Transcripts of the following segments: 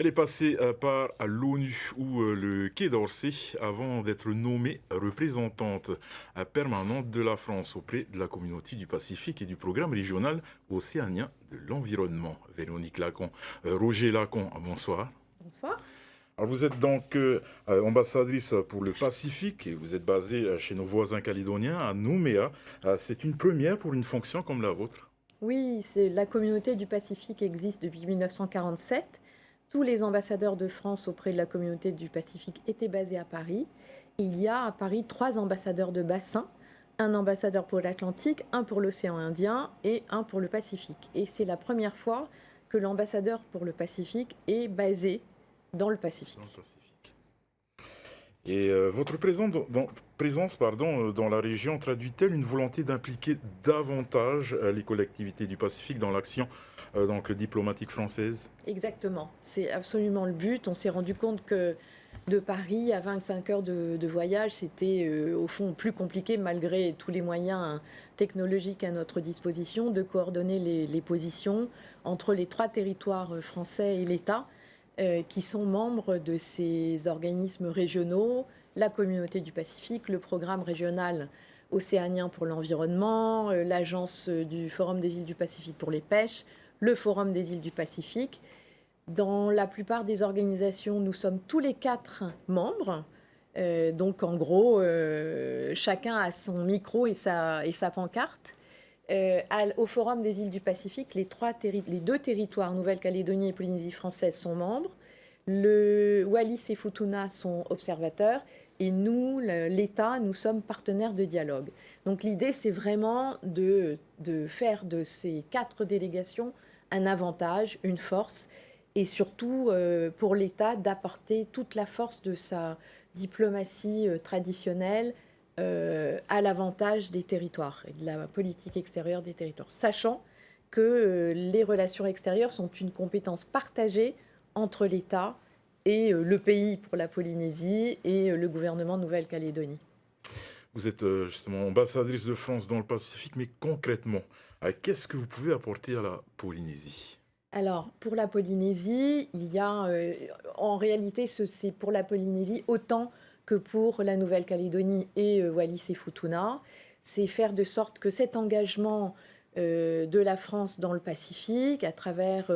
Elle est passée par l'ONU ou le Quai d'Orsay avant d'être nommée représentante permanente de la France auprès de la communauté du Pacifique et du programme régional océanien de l'environnement. Véronique Lacon, Roger Lacon, bonsoir. Bonsoir. Alors vous êtes donc ambassadrice pour le Pacifique et vous êtes basée chez nos voisins calédoniens à Nouméa. C'est une première pour une fonction comme la vôtre. Oui, c'est la communauté du Pacifique existe depuis 1947. Tous les ambassadeurs de France auprès de la communauté du Pacifique étaient basés à Paris. Et il y a à Paris trois ambassadeurs de bassin, un ambassadeur pour l'Atlantique, un pour l'océan Indien et un pour le Pacifique. Et c'est la première fois que l'ambassadeur pour le Pacifique est basé dans le Dans le Pacifique. Pacifique. Et votre présence dans la région traduit-elle une volonté d'impliquer davantage les collectivités du Pacifique dans l'action diplomatique française? Exactement, c'est absolument le but. On s'est rendu compte que de Paris à 25 heures de voyage, c'était au fond plus compliqué malgré tous les moyens technologiques à notre disposition de coordonner les positions entre les trois territoires français et l'État qui sont membres de ces organismes régionaux, la communauté du Pacifique, le programme régional océanien pour l'environnement, l'agence du Forum des îles du Pacifique pour les pêches, le Forum des îles du Pacifique. Dans la plupart des organisations, nous sommes tous les quatre membres. Donc en gros, chacun a son micro et sa pancarte. Au Forum des îles du Pacifique, les deux territoires, Nouvelle-Calédonie et Polynésie française, sont membres. Le Wallis et Futuna sont observateurs. Et nous, l'État, nous sommes partenaires de dialogue. Donc l'idée, c'est vraiment de faire de ces quatre délégations un avantage, une force, et surtout pour l'État d'apporter toute la force de sa diplomatie traditionnelle à l'avantage des territoires et de la politique extérieure des territoires, sachant que les relations extérieures sont une compétence partagée entre l'État et le pays pour la Polynésie et le gouvernement de Nouvelle-Calédonie. Vous êtes justement ambassadrice de France dans le Pacifique, mais concrètement, qu'est-ce que vous pouvez apporter à la Polynésie? Alors, pour la Polynésie, il y a, en réalité, c'est pour la Polynésie autant que pour la Nouvelle-Calédonie et Wallis et Futuna. C'est faire de sorte que cet engagement de la France dans le Pacifique, à travers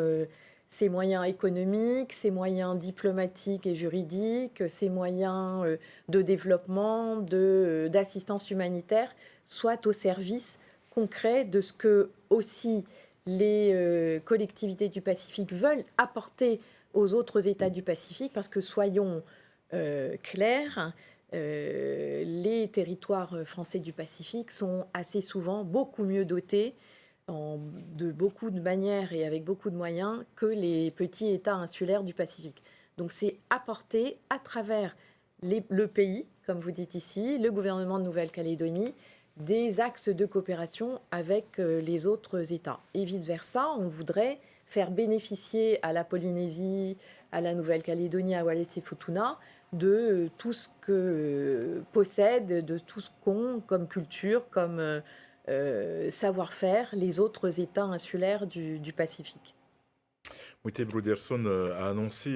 ses moyens économiques, ses moyens diplomatiques et juridiques, ses moyens de développement, d'assistance humanitaire, soit au service concret de ce que aussi les collectivités du Pacifique veulent apporter aux autres États du Pacifique, parce que soyons clairs, les territoires français du Pacifique sont assez souvent beaucoup mieux dotés de beaucoup de manières et avec beaucoup de moyens que les petits États insulaires du Pacifique. Donc c'est apporter à travers le pays, comme vous dites ici, le gouvernement de Nouvelle-Calédonie, des axes de coopération avec les autres États. Et vice-versa, on voudrait faire bénéficier à la Polynésie, à la Nouvelle-Calédonie, à Wallis et Futuna, de tout ce que possèdent, de tout ce qu'ont comme culture, comme savoir-faire les autres États insulaires du Pacifique. Wouter Broederson a annoncé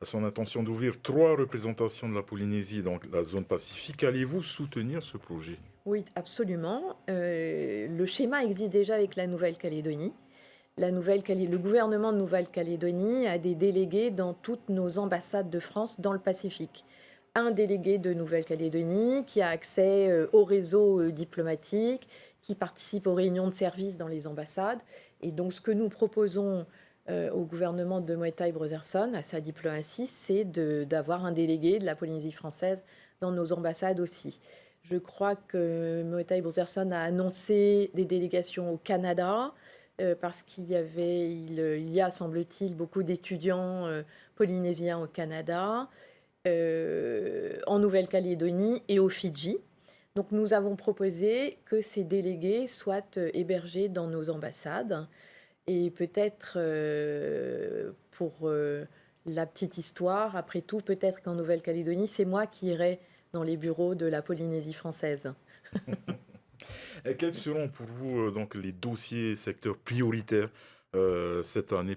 son intention d'ouvrir trois représentations de la Polynésie dans la zone Pacifique. Allez-vous soutenir ce projet? Oui, absolument. Le schéma existe déjà avec la Nouvelle-Calédonie. Le gouvernement de Nouvelle-Calédonie a des délégués dans toutes nos ambassades de France dans le Pacifique. Un délégué de Nouvelle-Calédonie qui a accès au réseau diplomatique, qui participe aux réunions de service dans les ambassades. Et donc ce que nous proposons au gouvernement de Moetai Brotherson, à sa diplomatie, c'est d'avoir un délégué de la Polynésie française dans nos ambassades aussi. Je crois que Moetai Brotherson a annoncé des délégations au Canada, parce il y a, semble-t-il, beaucoup d'étudiants polynésiens au Canada, en Nouvelle-Calédonie et aux Fidji. Donc nous avons proposé que ces délégués soient hébergés dans nos ambassades. Et peut-être, pour la petite histoire, après tout, peut-être qu'en Nouvelle-Calédonie, c'est moi qui irai dans les bureaux de la Polynésie française. Et quels seront pour vous donc les dossiers secteurs prioritaires cette année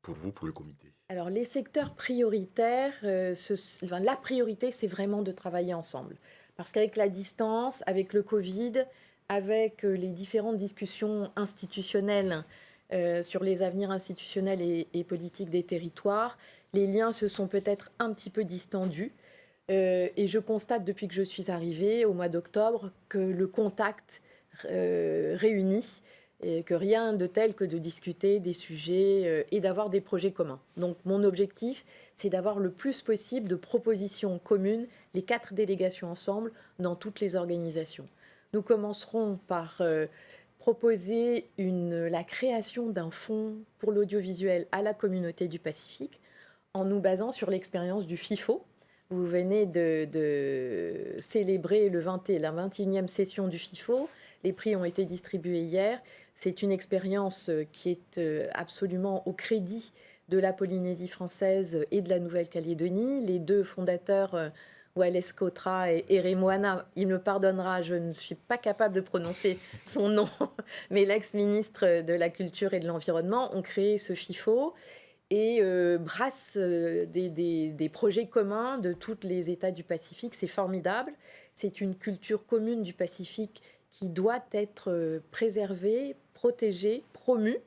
pour vous, pour le comité? Alors, les secteurs prioritaires, la priorité, c'est vraiment de travailler ensemble. Parce qu'avec la distance, avec le Covid, avec les différentes discussions institutionnelles sur les avenirs institutionnels et politiques des territoires, les liens se sont peut-être un petit peu distendus. Et je constate depuis que je suis arrivée, au mois d'octobre, que le contact réunit et que rien de tel que de discuter des sujets et d'avoir des projets communs. Donc mon objectif, c'est d'avoir le plus possible de propositions communes, les 4 délégations ensemble, dans toutes les organisations. Nous commencerons par proposer la création d'un fonds pour l'audiovisuel à la communauté du Pacifique, en nous basant sur l'expérience du FIFO. Vous venez de célébrer la 21e session du FIFO. Les prix ont été distribués hier. C'est une expérience qui est absolument au crédit de la Polynésie française et de la Nouvelle-Calédonie. Les 2 fondateurs, Wallace Kotra et Remoana, il me pardonnera, je ne suis pas capable de prononcer son nom, mais l'ex-ministre de la Culture et de l'Environnement ont créé ce FIFO et brassent des projets communs de tous les États du Pacifique. C'est formidable. C'est une culture commune du Pacifique qui doit être préservée, protégée, promue,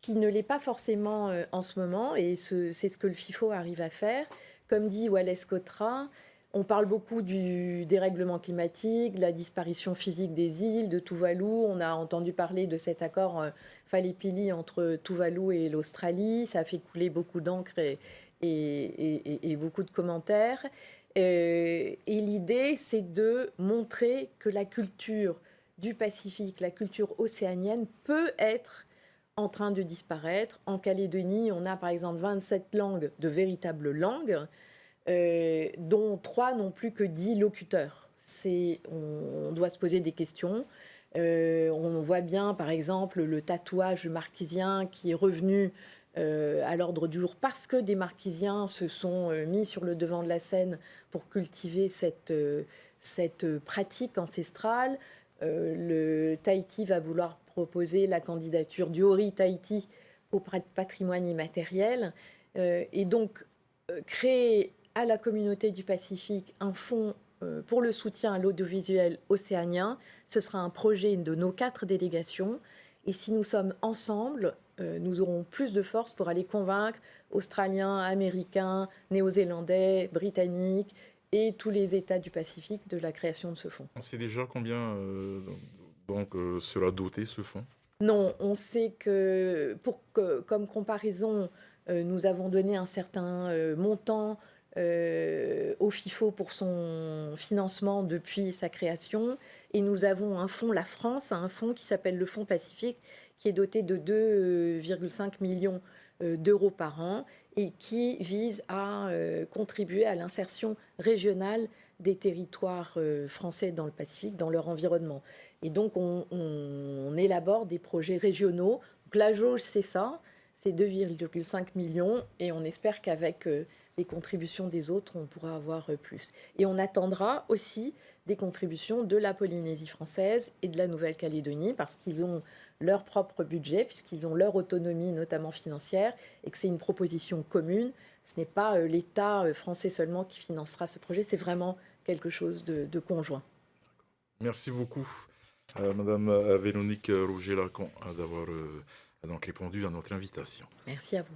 qui ne l'est pas forcément en ce moment, et c'est ce que le FIFO arrive à faire. Comme dit Wallace Kotra, on parle beaucoup du dérèglement climatique, de la disparition physique des îles, de Tuvalu. On a entendu parler de cet accord Falepili entre Tuvalu et l'Australie. Ça a fait couler beaucoup d'encre et beaucoup de commentaires. Et l'idée, c'est de montrer que la culture du Pacifique, la culture océanienne, peut être en train de disparaître. En Calédonie, on a par exemple 27 langues, de véritables langues, dont 3 n'ont plus que 10 locuteurs. On doit se poser des questions. On voit bien, par exemple, le tatouage marquisien qui est revenu à l'ordre du jour parce que des marquisiens se sont mis sur le devant de la scène pour cultiver cette pratique ancestrale. Le Tahiti va vouloir proposer la candidature du Ori Tahiti au patrimoine immatériel. Et donc, créer à la communauté du Pacifique un fonds pour le soutien à l'audiovisuel océanien, ce sera un projet de nos 4 délégations. Et si nous sommes ensemble, nous aurons plus de force pour aller convaincre Australiens, Américains, Néo-Zélandais, Britanniques et tous les États du Pacifique de la création de ce fonds. On sait déjà combien sera doté ce fonds? Non, on sait que, comme comparaison, nous avons donné un certain montant au FIFO pour son financement depuis sa création. Et nous avons un fonds, la France a un fonds qui s'appelle le Fonds Pacifique, qui est doté de 2,5 millions d'euros par an et qui vise à contribuer à l'insertion régionale des territoires français dans le Pacifique, dans leur environnement. Et donc, on élabore des projets régionaux. Donc, la jauge, c'est ça, c'est 2,5 millions. Et on espère qu'avec les contributions des autres, on pourra avoir plus. Et on attendra aussi des contributions de la Polynésie française et de la Nouvelle-Calédonie, parce qu'ils ont leur propre budget, puisqu'ils ont leur autonomie, notamment financière, et que c'est une proposition commune. Ce n'est pas l'État français seulement qui financera ce projet, c'est vraiment quelque chose de conjoint. Merci beaucoup, Madame Véronique Rouget-Lacon, d'avoir donc répondu à notre invitation. Merci à vous.